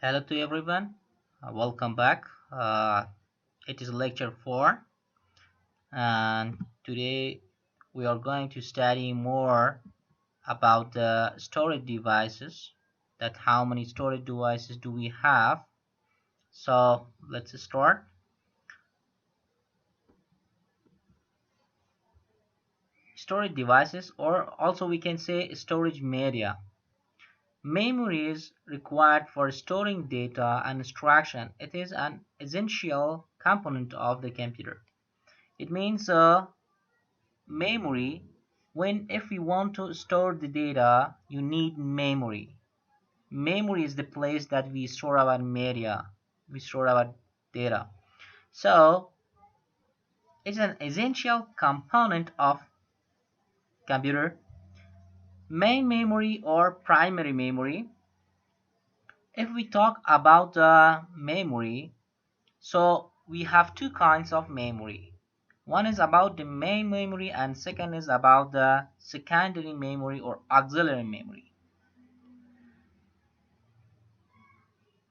Hello to everyone. Welcome back. It is lecture 4, and today we are going to study more about the storage devices. That how many storage devices do we have? So let's start. Storage devices, or also we can say storage media. Memory is required for storing data and instruction. It is an essential component of the computer. It means memory. When if you want to store the data, you need memory. Memory is the place that we store our media, we store our data. So it's an essential component of computer. Main memory or primary memory. If we talk about the memory, so we have two kinds of memory. One is about the main memory and second is about the secondary memory or auxiliary memory.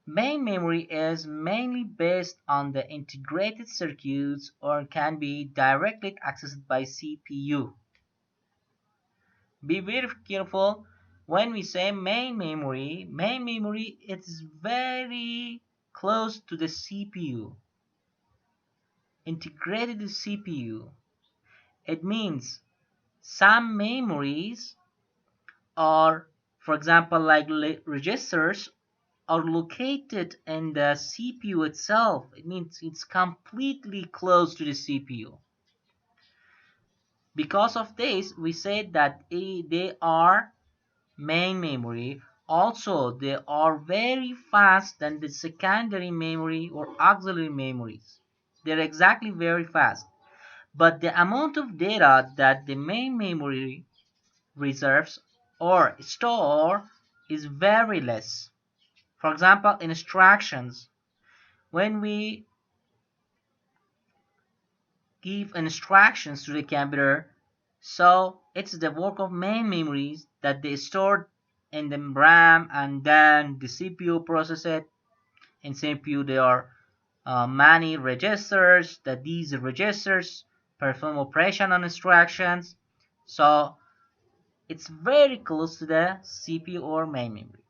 Main memory is mainly based on the integrated circuits or can be directly accessed by CPU. Be very careful when we say main memory. Main memory is very close to the CPU, integrated with CPU. It means some memories are, for example, like registers are located in the CPU itself. It means it's completely close to the CPU. Because of this, we said that they are main memory. Also, they are very fast than the secondary memory or auxiliary memories. They're exactly very fast. But the amount of data that the main memory reserves or store is very less. For example, instructions. When we give instructions to the computer, so it's the work of main memories that they stored in the RAM and then the CPU process it. In CPU there are many registers that these registers perform operation on instructions. So it's very close to the CPU or main memory.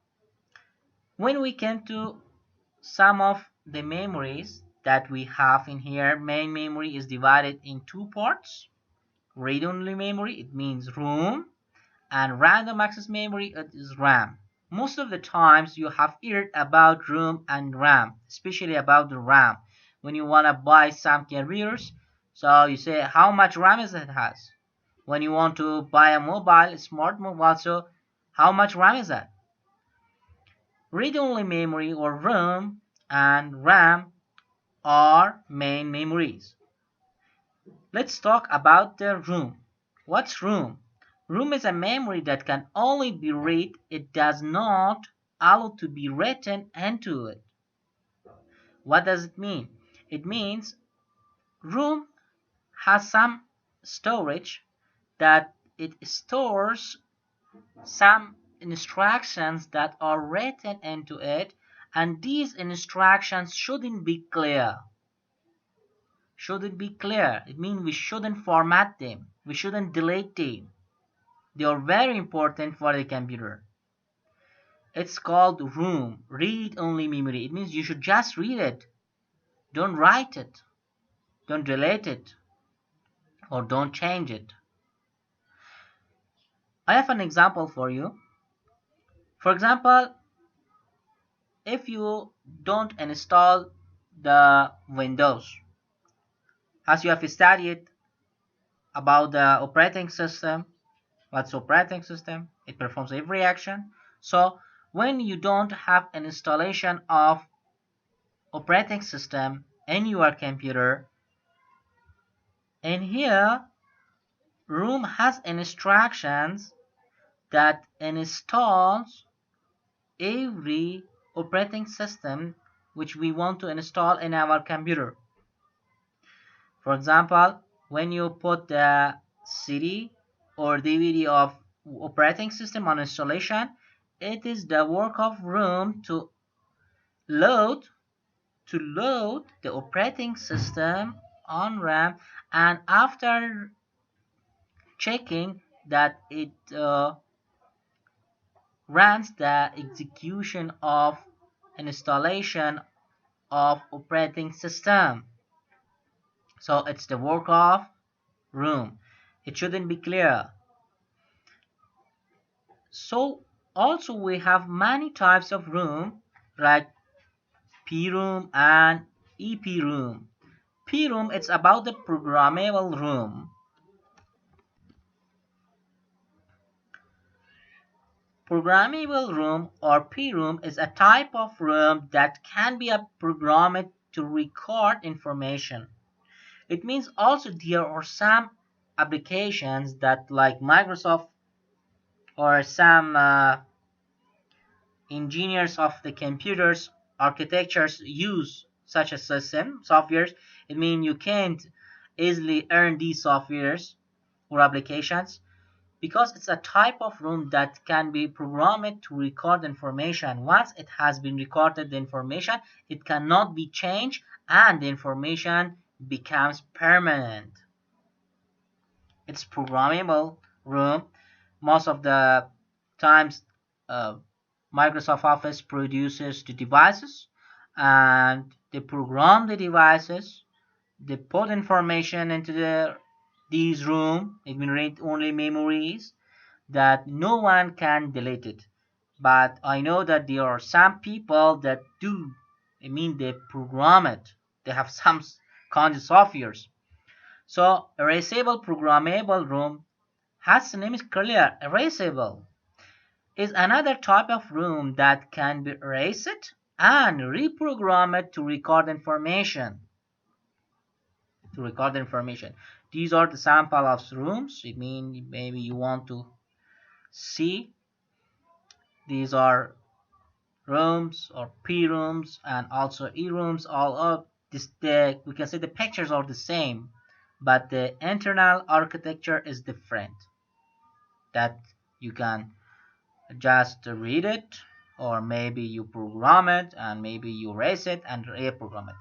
When we come to some of the memories that we have in here, main memory is divided in two parts. Read-only memory, it means room, and random access memory, it is RAM. Most of the times you have heard about room and RAM, especially about the RAM. When you want to buy some computers, so you say how much RAM is it has. When you want to buy a mobile, smart mobile, so how much RAM is that? Read-only memory or room and RAM are main memories. Let's talk about the room. What's room? Room is a memory that can only be read. It does not allow to be written into it. What does it mean? It means room has some storage that it stores some instructions that are written into it, and these instructions shouldn't be clear. Shouldn't be clear. It means we shouldn't format them. We shouldn't delete them. They are very important for the computer. It's called room, read-only memory. It means you should just read it. Don't write it. Don't delete it. Or don't change it. I have an example for you. For example, if you don't install the Windows, as you have studied about the operating system, what's operating system? It performs every action. So when you don't have an installation of operating system in your computer, in here room has instructions that installs every operating system which we want to install in our computer. For example, when you put the CD or DVD of operating system on installation, it is the work of room to Load to load the operating system on RAM, and after checking that it runs the execution of installation of operating system. So it's the work of room. It shouldn't be clear. So also we have many types of room, like P room and EP room. P room, it's about the programmable room. Programmable room or P room is a type of room that can be programmed to record information. It means also there are some applications that like Microsoft or some engineers of the computers architectures use such a system softwares. It means you can't easily earn these softwares or applications because it's a type of room that can be programmed to record information. Once it has been recorded, the information, it cannot be changed and the information becomes permanent. It's programmable room. Most of the times uh, Microsoft Office produces the devices and they program the devices. They put information into these room. It will read only memories that no one can delete it. But I know that there are some people that do. I mean, they program it. They have some kind of softwares. So erasable programmable room has the name is clear. Erasable is another type of room that can be erased and reprogrammed to record information. These are the sample of rooms. It means maybe you want to see these are rooms or P rooms and also E rooms. All of this, we can say the pictures are the same, but the internal architecture is different. That you can just read it, or maybe you program it and maybe you erase it and reprogram it.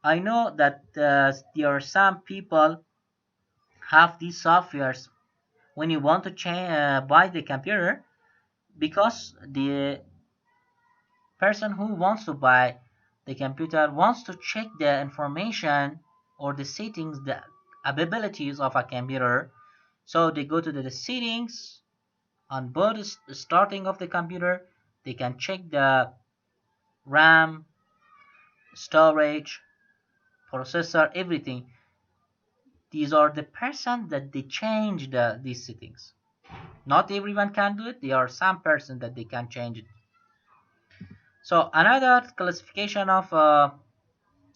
I know that there are some people have these softwares when you want to buy the computer because the person who wants to buy the computer wants to check the information or the settings, the abilities of a computer. So they go to the settings on both the starting of the computer. They can check the RAM, storage, processor, everything. These are the person that they change these settings. Not everyone can do it. There are some person that they can change it. So another classification of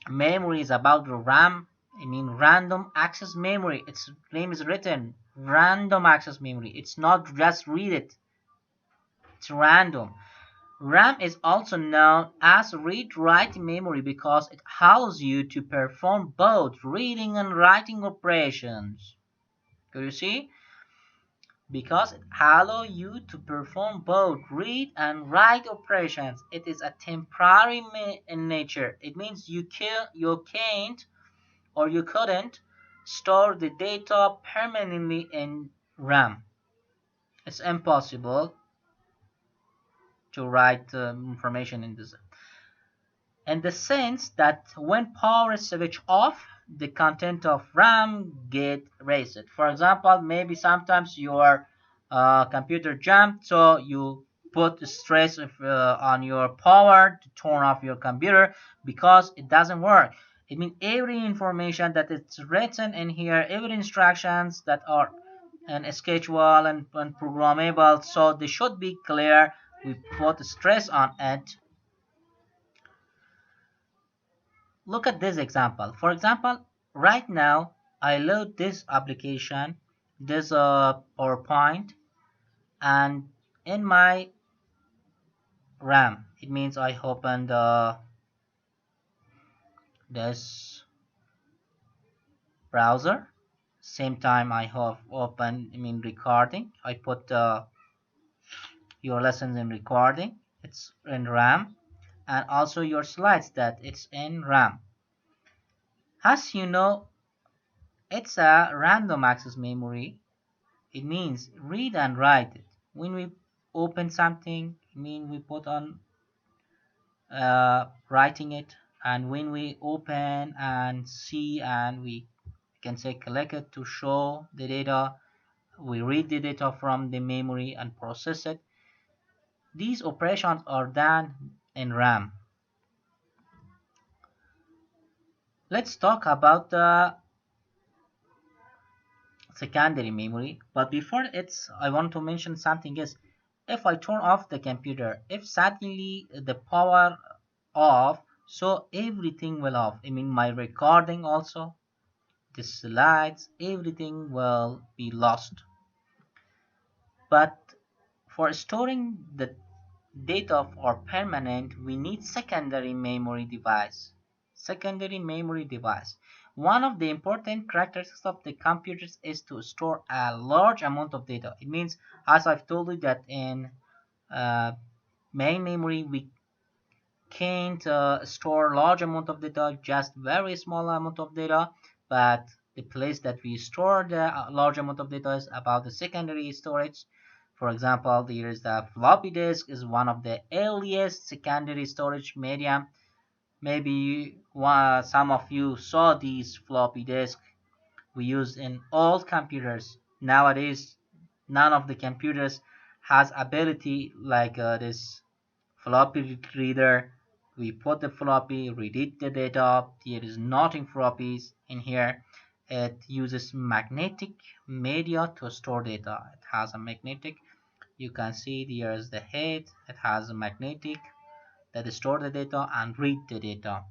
memory is about the RAM. I mean random access memory. Its name is written random access memory. It's not just read it. It's random. RAM is also known as read-write memory because it allows you to perform both reading and writing operations. Do you see? Because it allows you to perform both read and write operations. It is a temporary in nature. It means you can't or you couldn't store the data permanently in RAM. It's impossible to write information in this, in the sense that when power is switched off, the content of RAM get erased. For example, maybe sometimes your computer jumped, so you put stress on your power to turn off your computer because it doesn't work. It means every information that is written in here, every instructions that are in a schedule and programmable, so they should be clear. We put stress on it. Look at this example. For example, right now I load this application, this PowerPoint, and in my RAM, it means I opened this browser. Same time I have opened, I mean recording. I put your lessons in recording. It's in RAM. and also your slides that it's in RAM. As you know, it's a random access memory. It means read and write it. When we open something, it means we put on writing it, and when we open and see and we can say collect it to show the data, we read the data from the memory and process it. These operations are done in RAM. Let's talk about the secondary memory, but before it's I want to mention something is if I turn off the computer, if suddenly the power off, so everything will off. I mean my recording also, the slides, everything will be lost. But for storing the data for permanent, we need secondary memory device. Secondary memory device. One of the important characteristics of the computers is to store a large amount of data. It means, as I've told you, that in uh, main memory we can't store large amount of data, just very small amount of data, but the place that we store the large amount of data is about the secondary storage. For example, there is the floppy disk is one of the earliest secondary storage medium. Maybe some of you saw these floppy disk we use in old computers. Nowadays, none of the computers has ability like this floppy reader. We put the floppy, read it the data. There is nothing floppies in here. It uses magnetic media to store data. It has a magnetic. You can see there is the head. It has a magnetic that store the data and read the data.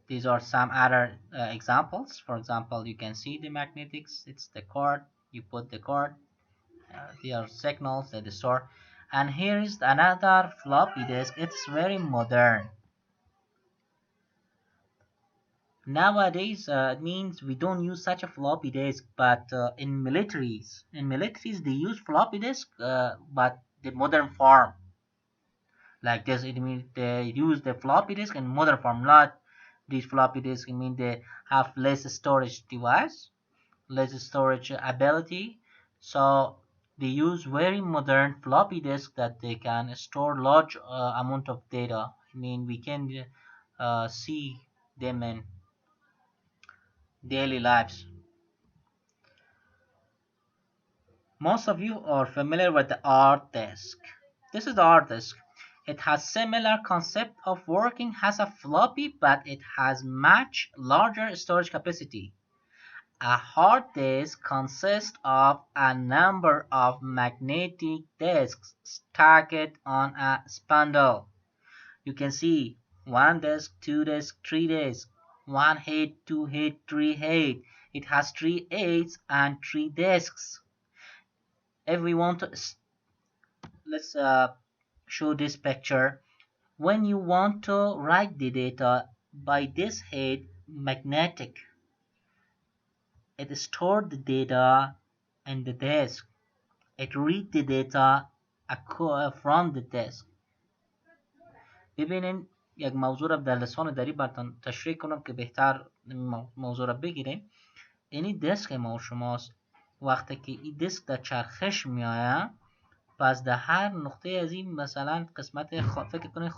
These are some other examples. For example, you can see the magnetics. It's the cord. You put the cord. There are signals that store. And here is another floppy disk. It's very modern. Nowadays, it means we don't use such a floppy disk, but in militaries they use floppy disk, but the modern form like this. It means they use the floppy disk in modern form, not these floppy disk. It means they have less storage device, less storage ability, so they use very modern floppy disk that they can store large amount of data. I mean we can see them in daily lives. Most of you are familiar with the art disk. This is the art disk. It has similar concept of working as a floppy, but it has much larger storage capacity. A hard disk consists of a number of magnetic disks stacked on a spindle. You can see one disk, two disks, three disks, one head, two head, three head. It has three heads and three disks. If we want to, let's show this picture. When you want to write the data by this head magnetic, it stored the data in the disk. It read the data from the disk. ببینین یک موضوع را در لسان دری براتون تشریح کنم که بهتر موضوع را بگیرین. اینی دیسک ما و شماست. وقتی که این دیسک در چرخش میآید، پس در هر نقطه از این مثلا قسمت فکر کنید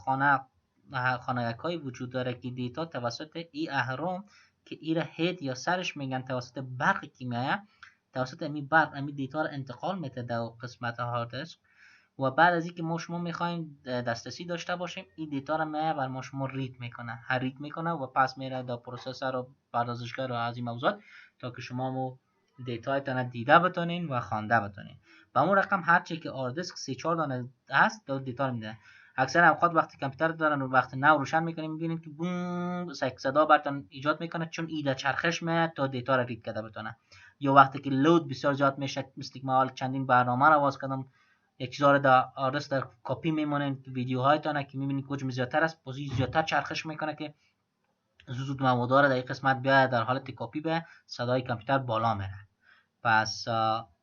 خانه‌ک های وجود داره که دیتا توسط این اهرم که این را هد یا سرش میگن توسط برقی که میآید، توسط امی برق امی دیتا را انتقال میده در قسمت هارد دیسک و بعد از اینکه ما شما میخوایم دسترسی داشته باشیم این دیتا رو میایه بر ما شما رید میکنه، رید میکنه و پس میره در پروسسور و پردازشگر و از این موضوعات تا که شما مو دیتایتان دیده بتونین و خوانده بتونین. با اون رقم هرچی که آردیسک 3-4 دانه هست دو دیتا رو میده. اکثر اوقات وقتی کامپیوتر دارن و وقتی نو روشن میکنین میبینید که بوم صدا براتون ایجاد میکنه چون ایده چرخش میاد تا دیتا رو رید کرده بتونه. یا وقتی که لود بسیار زیاد میشه مثل که ما چندین برنامه رو باز کردم یک چیزا رو در آدرس در کپی میمونن ویدیوهایتان که میبینید کجا زیادتر است بازی زیادتر چرخش میکنه که زود مواد رو در این قسمت بیاید در حالت کپی به صدای کامپیوتر بالا میره. پس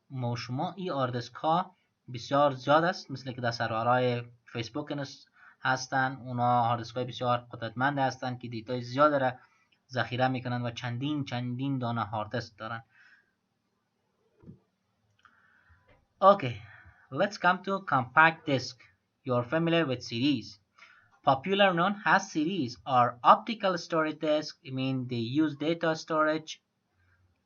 ما شما این آردسک ها بسیار زیاد است مثل که در سرورهای فیسبوک هستن. اونا هارد دیسک های بسیار قدرتمند هستن که دیتای زیاد را ذخیره میکنن و چندین دانه هارد دیسک دارن. Okay, let's come to compact disc. You're familiar with CDs. Popular known as CDs are optical storage discs. I mean, they use data storage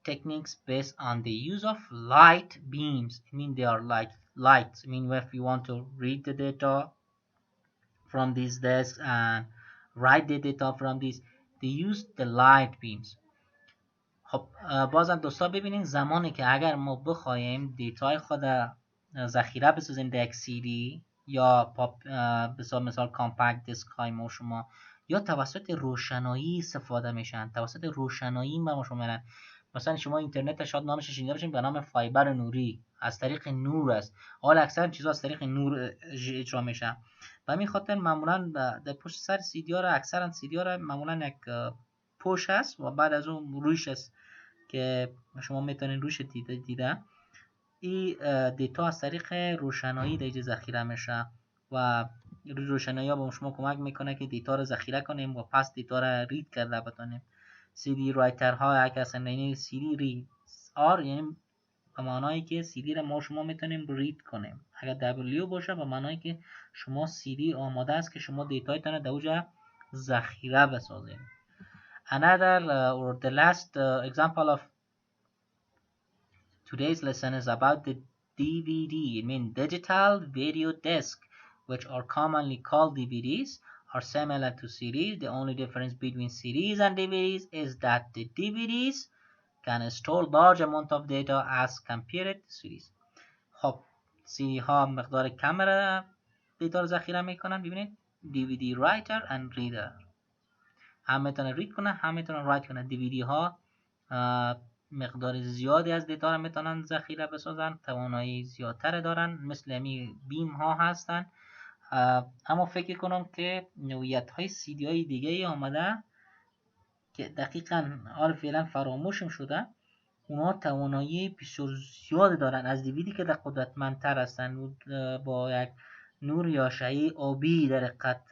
techniques based on the use of light beams. I mean, they are like lights. I mean, if you want to read the data from these disks and write the data from these, they use the light beams. خب بازم دوستا ببینین زمانی که اگر ما بخوایم دیتای خود ذخیره بسازیم در یک CD یا مثال کامپکت دیسک های ما شما یا توسط روشنایی استفاده میشن. توسط روشنایی ما شما میرن. مثلا شما اینترنت شاید نامش شنیده باشین به نام فایبر نوری، از طریق نور است. حالا اکثر چیزا از طریق نور اجرا میشن. به همین خاطر معمولا در پشت سر CD ها را اکثرا CD ها را معمولا یک پوش هست و بعد از اون روش است که شما میتونین روش دیده این دیتا از طریق روشنایی دیگه ذخیره میشه و روشنایی ها به شما کمک میکنه که دیتا رو ذخیره کنیم و پس دیتا رو رید کرده بتونیم. CD رایتر ها اگه اصلا یعنی CD رید یعنی به معنایی که CD رو ما شما میتونیم رید کنیم. اگر W باشه به معنایی که شما CD آماده است که شما دیتایتون رو در اوجا ذخیره بسازید. Another or the last example of today's lesson is about the DVD, I mean digital video disc, which are commonly called DVDs, are similar to CDs. The only difference between CDs and DVDs is that the DVDs can store large amount of data as compared to CDs. خب CD ها مقدار کم را دیتا رو ذخیره میکنن. ببینید DVD writer and reader هم میتونن رید کنن هم میتونن رایت کنن. DVD ها مقدار زیادی از دیتا را میتونن ذخیره بسازن، توانایی زیادتر دارن، مثل امی بیم ها هستن. اما فکر کنم که نوعیت های CD های دیگه ای آمده که دقیقاً حال فعلا فراموشم شده. اونا توانایی بسیار زیاد دارن از دیویدی که در قدرتمندتر هستن. با یک نور یا شعاع آبی در حقیقت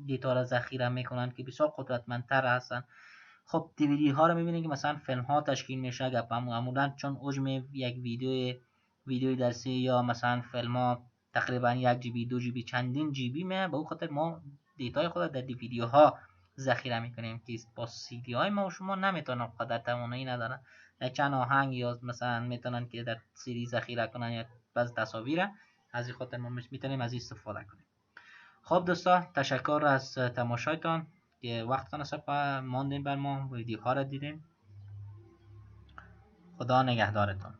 دیتا را ذخیره میکنن که بسیار قدرتمندتر هستن. خب دیویدی ها رو میبینید که مثلا فیلم ها تشکیل میشه معمولا چون حجم یک ویدیوی درسی یا مثلا فیلم ها تقریبا 1 GB 2 GB چندین GB به اون خاطر ما دیتای خود در دیویدی ها ذخیره میکنیم که با CD های ما و شما نمیتونن قدر توانایی ندارن. یک چند آهنگ یا مثلا میتونن که در CD ذخیره کنن یا بعض تصاویر، از این خاطر ما میتونیم از این استفاده کنیم. خب دوستا تشکر از تماشایتان که وقتتان حساب ماندین بر ما ویدیوها را دیدین. خدا نگهدارتان.